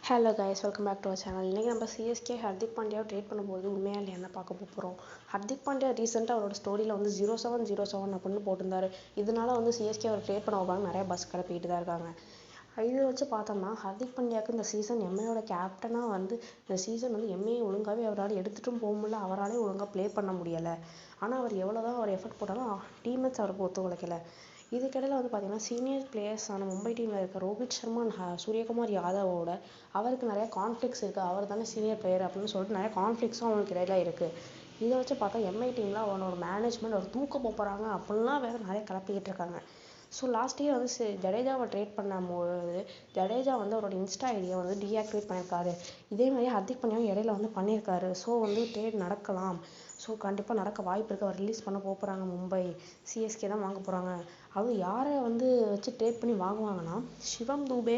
Hello guys, welcome back to our channel. இன்றைக்கி நம்ம CSK Hardik பாண்டியாவை trade பண்ணும்போது உண்மையாக இல்லை என்ன பார்க்க போகிறோம். ஹர்திக் பாண்டியா ரீசெண்டாக அவரோட ஸ்டோரியில் வந்து 0707 அப்படின்னு போட்டிருந்தாரு. இதனால வந்து சிஎஸ்கே அவர் ட்ரேட் பண்ண வைப்பாங்க நிறைய பஸ் கிளப்பிட்டு தான் இருக்காங்க. இதை வச்சு பார்த்தோம்னா ஹர்திக் பாண்டியாவுக்கு இந்த சீசன் எம்ஏயோட கேப்டனாக வந்து இந்த சீசன் வந்து எம்ஏ ஒழுங்காகவே அவரால் எடுத்துகிட்டும் போக முடியல, அவராலே ஒழுங்காக ப்ளே பண்ண முடியலை. ஆனால் அவர் எவ்வளோ தான் அவர் எஃபர்ட் போட்டாலும் டீம்மேட்ஸ் அவருக்கு ஒத்துழைக்கலை. இதுக்கிடையில் வந்து பார்த்தீங்கன்னா சீனியர் பிளேயர்ஸான மும்பை டீமில் இருக்க ரோஹித் சர்மா சூரியகுமார் யாதவோட அவருக்கு நிறைய கான்ஃப்ளிக்ஸ் இருக்குது. அவர் தானே சீனியர் பிளேயர் அப்படின்னு சொல்லிட்டு நிறைய கான்ஃப்ளிக்ஸும் அவங்களுக்கு இடையில இருக்குது. இதை வச்சு பார்த்தா எம்ஐ டீமில் அவனோட மேனேஜ்மெண்ட் அவர் தூக்க போகிறாங்க அப்படின்லாம் வேறு நிறைய கிளப்பிக்கிட்டு இருக்காங்க. ஸோ லாஸ்ட் இயர் வந்து ஜடேஜாவை ட்ரேட் பண்ணும்போது ஜடேஜா வந்து அவரோட இன்ஸ்டா ஐடியை வந்து டீஆக்டிவேட் பண்ணியிருக்காரு. இதே மாதிரி ஹர்திக் பாண்டியாவும் இடையில வந்து பண்ணியிருக்காரு. ஸோ வந்து ட்ரேட் நடக்கலாம். ஸோ கண்டிப்பாக நடக்க வாய்ப்பு இருக்குது. அவர் ரிலீஸ் பண்ண போகிறாங்க. மும்பை சிஎஸ்கே தான் வாங்க போகிறாங்க. அதுவும் யாரை வந்து வச்சு ட்ரேட் பண்ணி வாங்குவாங்கன்னா சிவம் தூபே,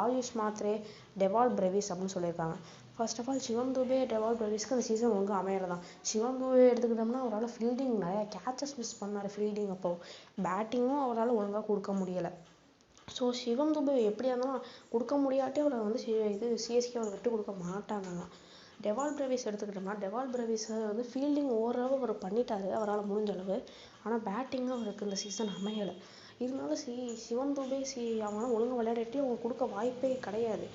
ஆயுஷ் மாத்ரே, டெவால் பிரவிஸ் அப்படின்னு சொல்லியிருக்காங்க. First of all Shivam Dube, Dewald பிரவிஸ்க்கு அந்த சீசன் ஒழுங்காக அமையலை தான். சிவம் தூபே எடுத்துக்கிட்டோம்னா அவரால் ஃபீல்டிங் நிறையா கேச்சஸ் மிஸ் பண்ணார். ஃபீல்டிங் அப்போது பேட்டிங்கும் அவரால் ஒழுங்காக கொடுக்க முடியலை. ஸோ சிவம் தூபே எப்படியா இருந்தாலும் கொடுக்க முடியாட்டி அவரை வந்து சிஎஸ்கே அவர் விட்டு கொடுக்க மாட்டாங்க. டெவால் பிரவிஸ் எடுத்துக்கிட்டோம்னா டெவால் பிரவிஸை வந்து ஃபீல்டிங் ஓரளவு அவர் பண்ணிட்டாரு அவரால் முடிஞ்ச அளவு. ஆனால் பேட்டிங்கும் அவருக்கு இந்த சீசன் அமையலை. இருந்தாலும் சிவம் தூபே அவங்களாம் ஒழுங்காக விளையாடிட்டு அவங்க கொடுக்க வாய்ப்பே கிடையாது.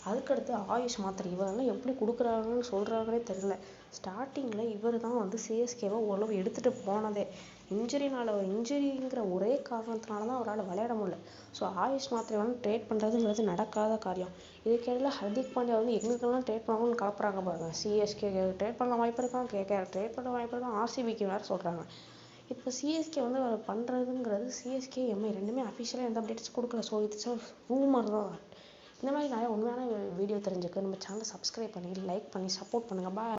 அதுக்கடுத்து ஆயுஷ் மாத்ரே இவரெல்லாம் எப்படி கொடுக்குறாங்கன்னு சொல்கிறாங்கன்னே தெரியல. ஸ்டார்டிங்கில் இவர் தான் வந்து சிஎஸ்கேவை ஓரளவு எடுத்துகிட்டு போனதே. இன்ஜுரிங்கிற ஒரே காரணத்தினால தான் அவரால் விளையாட முடியல. ஸோ ஆயுஷ் மாத்ரே வந்து ட்ரேட் பண்ணுறதுங்கிறது நடக்காத காரியம். இதுக்கிடையில் ஹர்திக் பாண்டியா வந்து எங்களுக்கெல்லாம் ட்ரேட் பண்ணணும்னு கலப்புறாங்க பாருங்க. சிஎஸ்கே ட்ரேட் பண்ண வாய்ப்பு இருக்கான், கேகேஆர் ட்ரேட் பண்ண வாய்ப்பு இருக்கான், ஆர்சிபிக்கு வேறு சொல்கிறாங்க. இப்போ சிஎஸ்கே வந்து அவர் பண்ணுறதுங்கிறது சிஎஸ்கே எம்ஐ ரெண்டுமே அஃபிஷியலாக எந்த அப்டேட்ஸ் கொடுக்கல. ஸோ இட்ஸ் ரூமர் தான். இந்த மாதிரி நிறைய உண்மையான வீடியோ தெரிஞ்சுக்க நம்ம சேனலை சப்ஸ்கிரைப் பண்ணி லைக் பண்ணி சப்போர்ட் பண்ணுங்கள். பாய்.